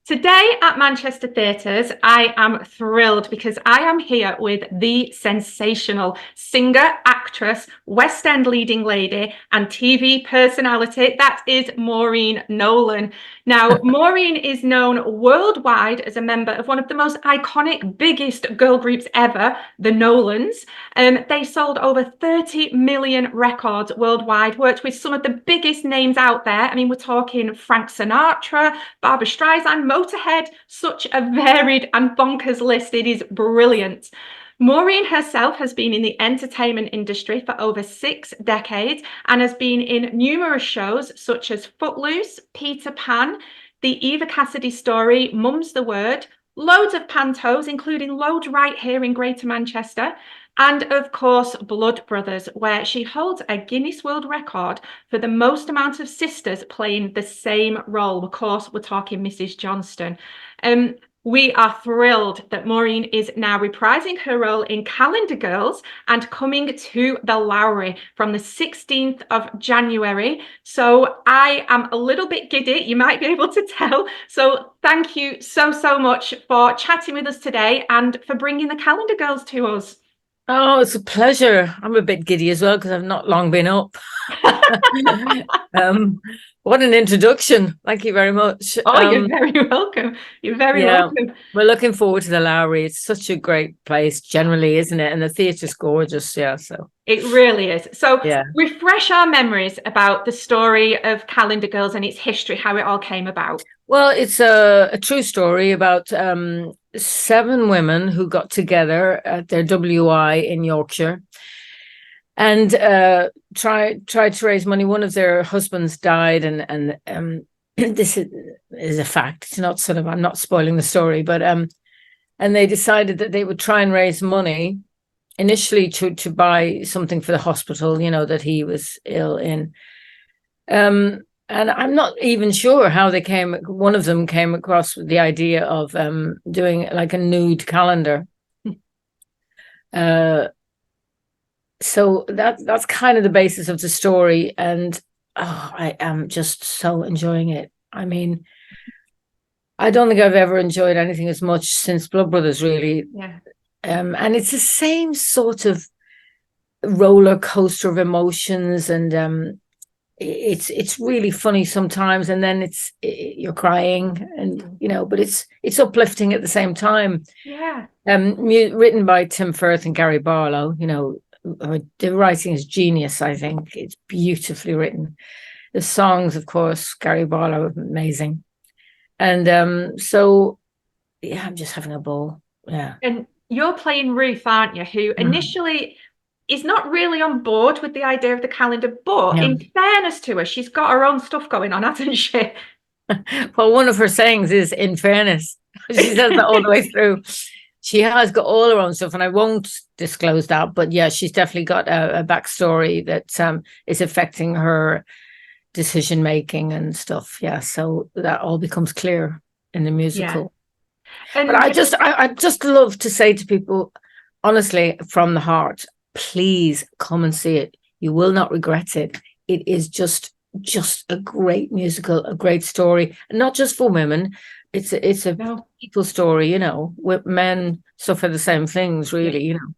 Today at Manchester Theatres, I am thrilled because I am here with the sensational singer, actress, West End leading lady, and TV personality. That is Maureen Nolan. Now, Maureen is known worldwide as a member of one of the most iconic, biggest girl groups ever, the Nolans. They sold over 30 million records worldwide, worked with some of the biggest names out there. I mean, we're talking Frank Sinatra, Barbra Streisand, Motorhead, such a varied and bonkers list. It is brilliant. Maureen herself has been in the entertainment industry for over 6 decades and has been in numerous shows such as Footloose, Peter Pan, The Eva Cassidy Story, Mum's the Word, loads of pantos, including loads right here in Greater Manchester, and of course, Blood Brothers, where she holds a Guinness World Record for the most amount of sisters playing the same role. Of course, we're talking Mrs. Johnston. We are thrilled that Maureen is now reprising her role in Calendar Girls and coming to the Lowry from the 16th of January. So I am a little bit giddy, you might be able to tell. So thank you so much for chatting with us today and for bringing the Calendar Girls to us. Oh, it's a pleasure. I'm a bit giddy as well because I've not long been up. What an introduction. Thank you very much. Oh, you're very welcome. You're very welcome. We're looking forward to the Lowry. It's such a great place generally, isn't it? And the theatre's gorgeous. Yeah, so it really is. So refresh our memories about the story of Calendar Girls and its history, how it all came about. Well, it's a true story about 7 women who got together at their WI in Yorkshire and tried to raise money. One of their husbands died, and this is a fact. It's not sort of, I'm not spoiling the story, but and they decided that they would try and raise money initially to buy something for the hospital, you know, that he was ill in. And I'm not even sure how they one of them came across with the idea of doing like a nude calendar. So that's kind of the basis of the story. And I am just so enjoying it. I mean, I don't think I've ever enjoyed anything as much since Blood Brothers, really. Yeah. And it's the same sort of roller coaster of emotions, and it's really funny sometimes, and then you're crying, and you know, but it's uplifting at the same time. Yeah. Written by Tim Firth and Gary Barlow. You know, the writing is genius. I think it's beautifully written. The songs, of course, Gary Barlow, amazing. And so yeah, I'm just having a ball. Yeah. And you're playing Ruth, aren't you? Who initially is not really on board with the idea of the calendar, but in fairness to her, she's got her own stuff going on, hasn't she? Well, one of her sayings is, in fairness. She says that all the way through. She has got all her own stuff, and I won't disclose that, but yeah, she's definitely got a backstory that is affecting her decision making and stuff. Yeah, so that all becomes clear in the musical. Yeah. But I just love to say to people, honestly, from the heart, please come and see it. You will not regret it. It is just a great musical, a great story, and not just for women. It's a people story, you know, where men suffer the same things, really, you know.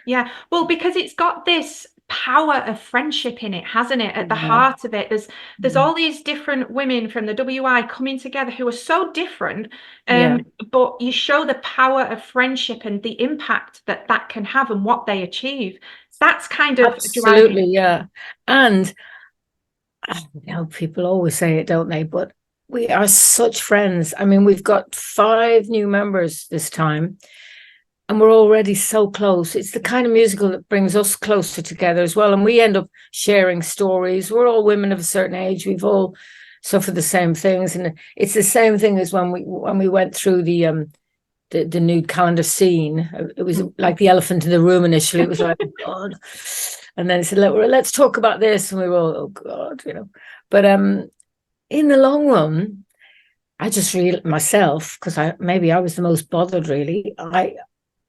Yeah, well, because it's got this power of friendship in it, hasn't it? At the heart of it, there's all these different women from the WI coming together who are so different, but you show the power of friendship and the impact that can have and what they achieve. That's kind of absolutely, yeah. And you know, people always say it, don't they? But we are such friends. I mean, we've got 5 new members this time, and we're already so close. It's the kind of musical that brings us closer together as well. And we end up sharing stories. We're all women of a certain age. We've all suffered the same things. And it's the same thing as when we went through the Nude Calendar scene. It was like the elephant in the room initially. It was like, oh God. And then it said, let's talk about this. And we were all, oh God, you know. But in the long run, I just realized myself, because maybe I was the most bothered, really.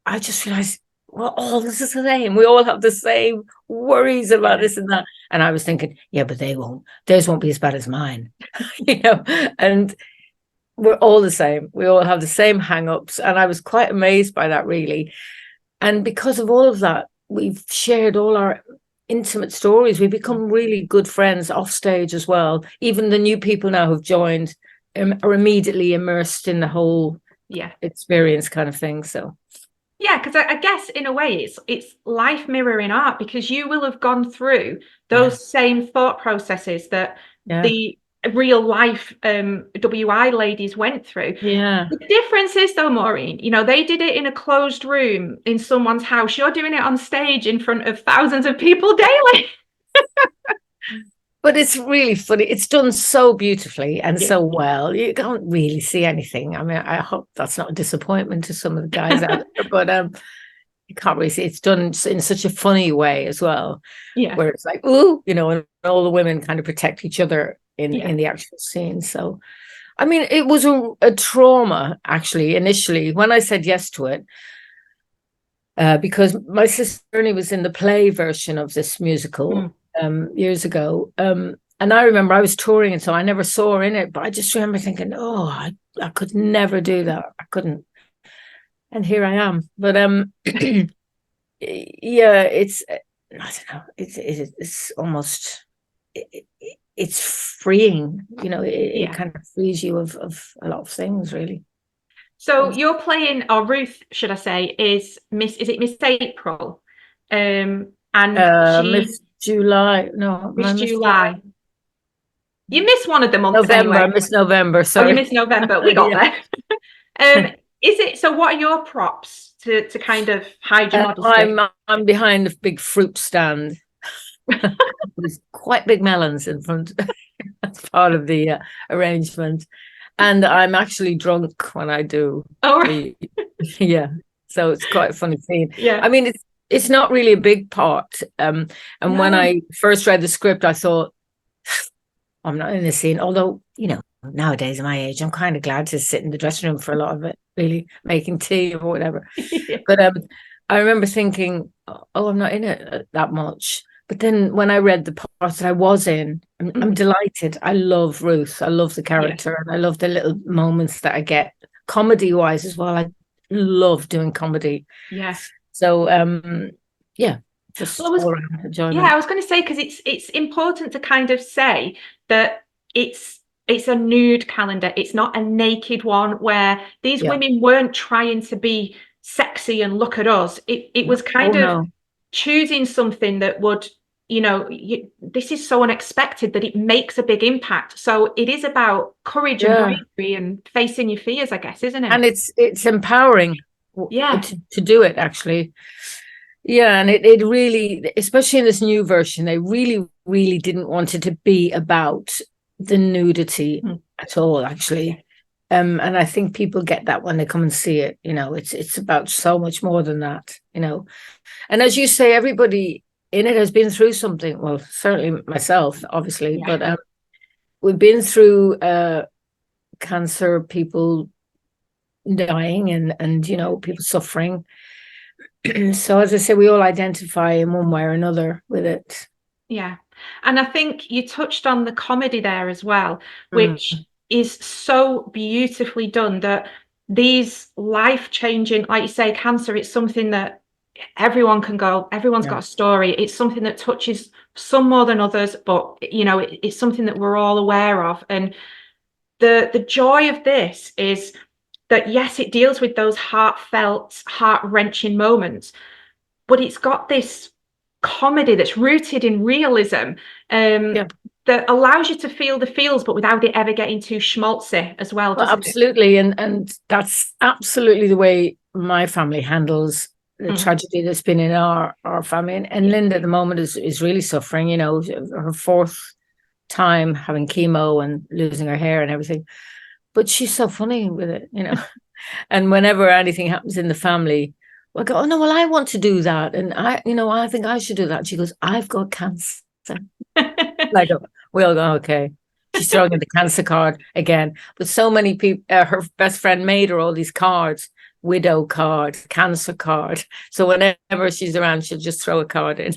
I just realized we're all the same. We all have the same worries about this and that. And I was thinking, yeah, but theirs won't be as bad as mine, you know. And we're all the same. We all have the same hang-ups. And I was quite amazed by that, really. And because of all of that, we've shared all our intimate stories. We've become really good friends off stage as well. Even the new people now who've joined are immediately immersed in the whole experience kind of thing. So yeah, because I guess in a way it's life mirroring art, because you will have gone through those same thought processes that the real life WI ladies went through. Yeah. The difference is, though, Maureen, you know, they did it in a closed room in someone's house. You're doing it on stage in front of thousands of people daily. But it's really funny. It's done so beautifully and so well. You can't really see anything. I mean, I hope that's not a disappointment to some of the guys out there, but you can't really see. It's done in such a funny way as well. Yeah. Where it's like, ooh, you know, and all the women kind of protect each other in the actual scene. So, I mean, it was a trauma, actually, initially, when I said yes to it. Because my sister Ernie was in the play version of this musical years ago. And I remember I was touring, and so I never saw her in it, but I just remember thinking, oh, I could never do that. I couldn't. And here I am. But yeah, it's, I don't know, it's almost, it's freeing, you know, it kind of frees you of a lot of things, really. So you're playing, or Ruth, should I say, is Miss April? And Miss July. No, Miss July. You missed one of the months November. anyway. Miss November. Sorry. Oh, you missed November. We got there. Is it, so what are your props to kind of hide your modesty? I'm behind a big fruit stand. There's quite big melons in front. That's part of the arrangement. And I'm actually drunk when I do. Oh, right. Yeah. So it's quite a funny scene. Yeah. I mean, it's not really a big part. And when I first read the script, I thought, I'm not in the scene. Although, you know, nowadays at my age, I'm kind of glad to sit in the dressing room for a lot of it, really making tea or whatever. But I remember thinking, oh, I'm not in it that much. But then when I read the part that I was in, I'm delighted. I love Ruth. I love the character, and I love the little moments that I get comedy-wise as well. I love doing comedy. Yeah. So just all around enjoyment. Yeah, I was going to say, because it's important to kind of say that it's a nude calendar. It's not a naked one where these women weren't trying to be sexy and look at us. It was kind of choosing something that would, you know, this is so unexpected that it makes a big impact. So it is about courage and bravery and facing your fears, I guess, isn't it? And it's empowering to do it, actually. Yeah, and it really, especially in this new version, they really, really didn't want it to be about the nudity at all, actually. And I think people get that when they come and see it. You know, it's about so much more than that, you know. And as you say, everybody in it has been through something. Well, certainly myself, obviously, but we've been through cancer, people dying, and you know, people suffering. So as I say, we all identify in one way or another with it. Yeah. And I think you touched on the comedy there as well, which is so beautifully done, that these life-changing, like you say, cancer, it's something that everyone can go, everyone's got a story. It's something that touches some more than others, but you know, it's something that we're all aware of. And the joy of this is that, yes, it deals with those heartfelt, heart-wrenching moments, but it's got this comedy that's rooted in realism, that allows you to feel the feels, but without it ever getting too schmaltzy as well. Absolutely. And that's absolutely the way my family handles the tragedy that's been in our family. And Linda at the moment is really suffering, you know, her fourth time having chemo and losing her hair and everything. But she's so funny with it, you know. And whenever anything happens in the family, I go, oh no, well, I want to do that. And I think I should do that. She goes, I've got cancer. I go, we all go, okay. She's throwing in the cancer card again. But so many people, her best friend made her all these cards, widow card, cancer card. So whenever she's around, she'll just throw a card in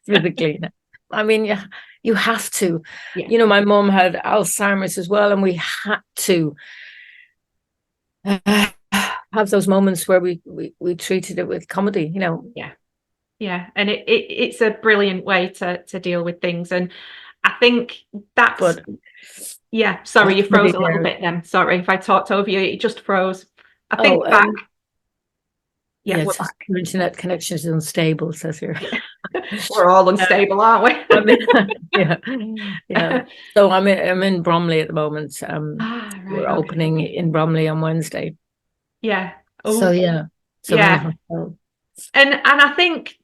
physically. I mean, you have to. You know, my mom had Alzheimer's as well, and we had to have those moments where we treated it with comedy, you know. Yeah, and it's a brilliant way to deal with things, and I think that's But yeah. Sorry, you froze a little there. bit then. Sorry if I talked over you. It just froze. I think Oh, back. Yeah, yeah, we're it's just your internet connection is unstable, says here. We're all unstable, aren't we? I mean, yeah. So I'm in Bromley at the moment. Right, We're okay. opening in Bromley on Wednesday. Yeah. So Oh, yeah, so I'm in a yeah. hotel. And I think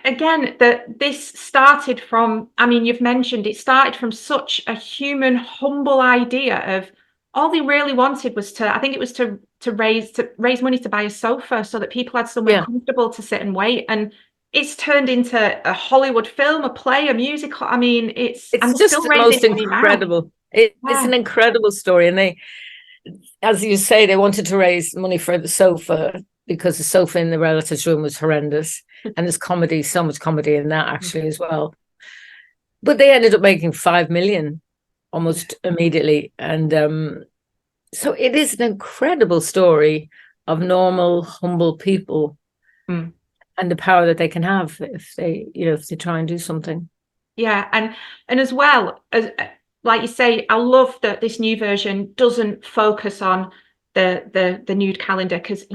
again that this started from, I mean, you've mentioned it started from such a human, humble idea of all they really wanted was to, I think it was to raise money to buy a sofa so that people had somewhere comfortable to sit and wait. And it's turned into a Hollywood film, a play, a musical. I mean, it's It's still just the raising most money now. incredible. It's an incredible story, and they, as you say, they wanted to raise money for the sofa because the sofa in the relatives' room was horrendous, and there's comedy, so much comedy in that actually as well. But they ended up making 5 million almost immediately, and so it is an incredible story of normal, humble people and the power that they can have if they, if they try and do something. Yeah, and as well as like you say, I love that this new version doesn't focus on the nude calendar, because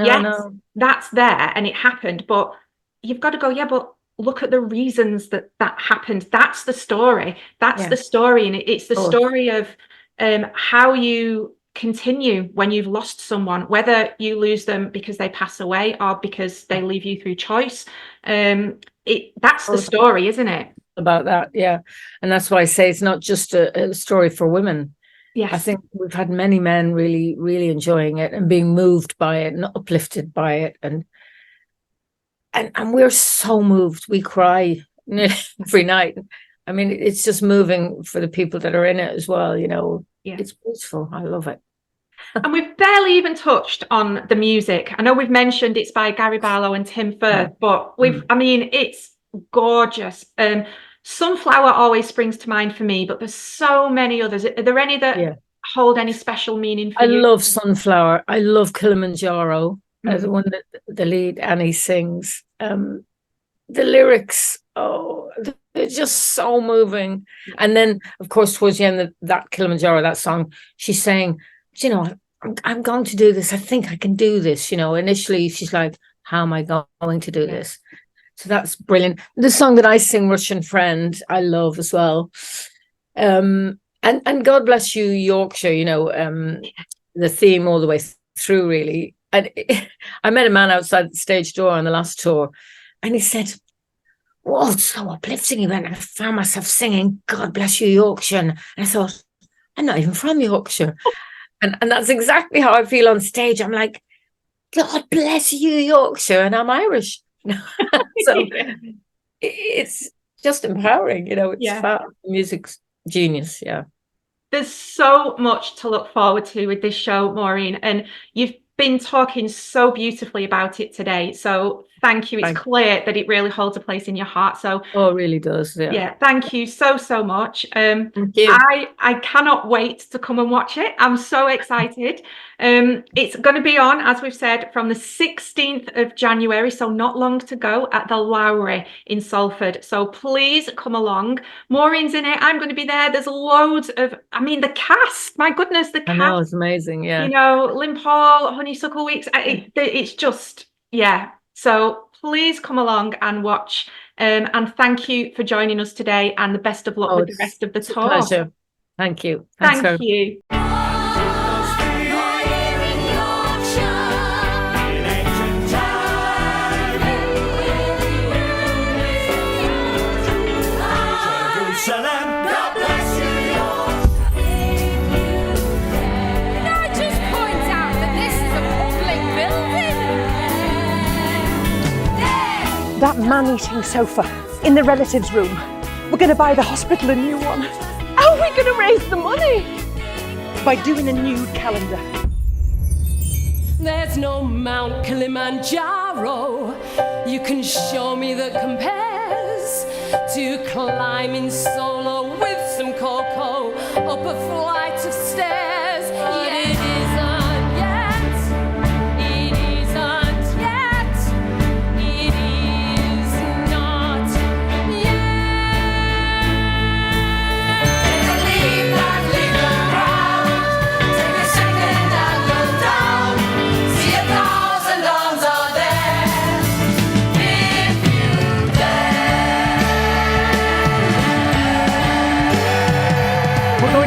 that's there and it happened, but you've got to go, yeah, but look at the reasons that happened. That's the story. That's the story, and it's the story of how you continue when you've lost someone, whether you lose them because they pass away or because they leave you through choice. That's the story, isn't it? About that, and that's why I say it's not just a story for women. Yes, I think we've had many men really, really enjoying it and being moved by it and uplifted by it, and we're so moved. We cry every night. I mean, it's just moving for the people that are in it as well. It's beautiful. I love it. And we've barely even touched on the music. I know we've mentioned it's by Gary Barlow and Tim Firth, but I mean, it's gorgeous. Sunflower always springs to mind for me, but there's so many others. Are there any that hold any special meaning for you? I love Sunflower. I love Kilimanjaro, the one that the lead Annie sings. The lyrics, they're just so moving. And then, of course, towards the end of that Kilimanjaro, that song, she's saying, I'm going to do this. I think I can do this. Initially she's like, how am I going to do this? So that's brilliant. The song that I sing, Russian Friend, I love as well. And God Bless You, Yorkshire, the theme all the way through, really. And I met a man outside the stage door on the last tour, and he said, "Oh, it's so uplifting." He went, "I found myself singing God Bless You, Yorkshire." And I thought, I'm not even from Yorkshire. And that's exactly how I feel on stage. I'm like, God bless you, Yorkshire, and I'm Irish. So it's just empowering, it's fab. Music's genius. There's so much to look forward to with this show, Maureen, and you've been talking so beautifully about it today, so thank you. It's clear that it really holds a place in your heart, so it really does. Thank you so much. Thank you. I cannot wait to come and watch it. I'm so excited. It's going to be on, as we've said, from the 16th of January, so not long to go, at the Lowry in Salford. So please come along. Maureen's in it. I'm going to be there. There's loads of, I mean, the cast. My goodness, the cast. I know, it's amazing. Lynn Paul, Honeysuckle Weeks. It's just, So please come along and watch. And thank you for joining us today, and the best of luck with the rest of the tour. Pleasure. Thank you. Thank you. That man-eating sofa in the relatives' room. We're going to buy the hospital a new one. How are we going to raise the money? By doing a nude calendar. There's no Mount Kilimanjaro you can show me that compares to climbing solo with some cocoa up a flight of stairs. Yet it isn't yet.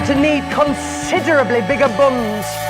going to need considerably bigger buns.